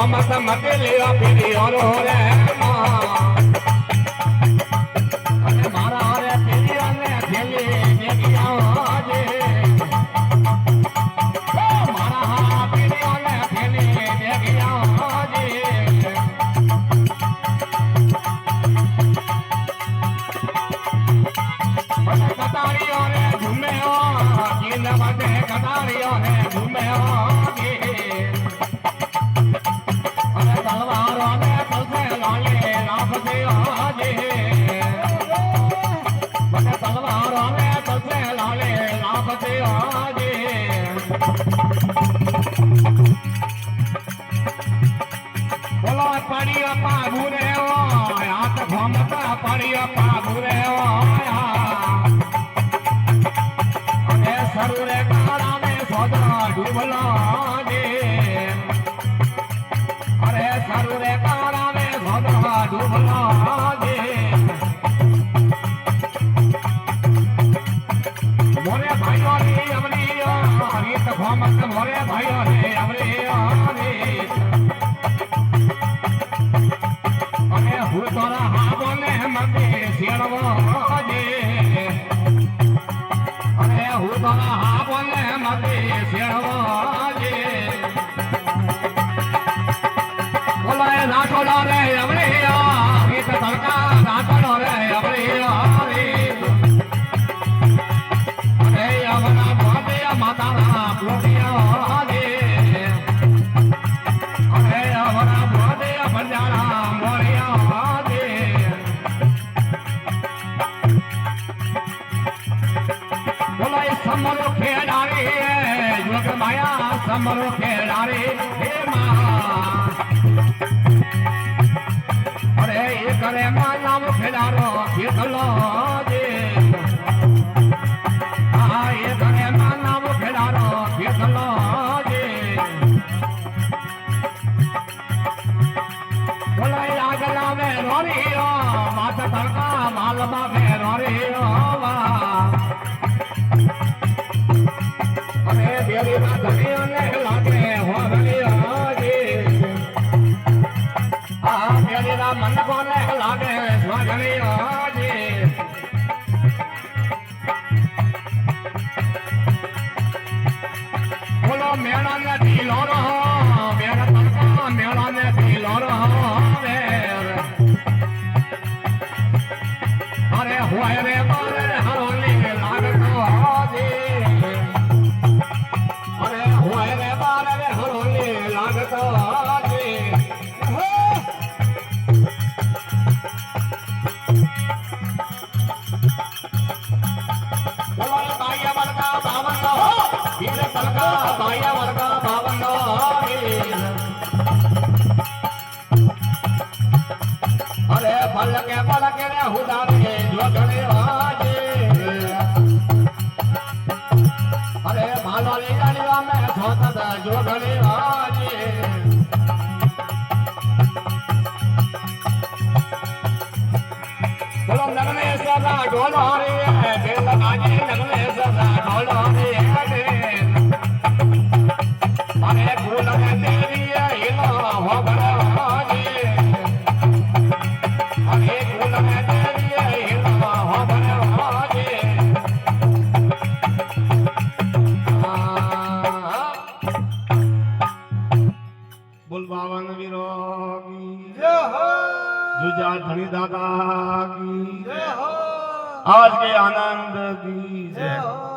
ભોમત મતે લેવા પીડી ઓરો રે અને મારા રે પીડી અને થેલી દેખ્યા જે મારા પીડી અને થેલી દેખ્યા જે કટારીઓ રે ઘૂમે જીન માટે કટારીઓ રે ઘૂમે તલવારો ને તલસે લાલે લાભ આજે મને તલવારો ને તલસે લાલે લાભ આજે બોલો પડીઓ પાગુ રે હાથ ભમતા પડીઓ પાગુ રે અને સરુરે કાળા ને સોદરા ડૂબલા જે અરે સરુરે કાળા ને સોદરા ડૂબલા જે મોરે ભાઈઓ રે અમરી રીત ભમત મોરે ભાઈઓ રે અમરી અને હું તારા હાબો ને મગે શેરવો જે અને હું તારા હાબો ને મગે શેરવો જે બોલાય નાટોડા રે અમરે ગીત તડકા નાટોડો રે અમરે અરે અવના ભાદે માતાના પ્લોટિયા જે અરે અવના ભાદે બંજારા મોરિયા જે બોલાય સમરો ખેડારે જોગ માયા સમરો ખેડારે હે મા અરે એ કરે મા નામ ખેડારો ખેડલો જે આ એ કરે મા નામ ખેડારો ખેડલો જે બોલાય આગલા મે રોરીઓ માથા તડકા માલમાં મે રોરીઓ અરે દેવી ના ધણીઓ ને લાગે હોરલીઓ જે આ દેવી ના મન કોને લાગે સ્વાગલીઓ જે બોલો મેળા ને ઢીલો રહો મેળા તડકા મેળા ને ઢીલો રહો અરે હોય રે મારે હરોલી લાગતો જે અરે હોય રે મારે હરોલી લાગતો જે બાયા વળગા બાવનો વીર તલકા બાયા વળગા બાવનો અરે પલકે રે હુદારે જોગણે આજે અરે ભાલો લીલાડીઓ મે ધોતદ જોગણે આજે બોલો નગને સદા ઢોલો રે બેલ આજે નગને સદા ઢોલો રે અરે ભૂલ ને દેવી એનો હોબળ આજે અરે ભૂલ ને દેવી એનો હોબળ આજે બોલ બાવન વીરો જય હો जुजा धनी दादा की जय हो आज के आनंद की जय हो।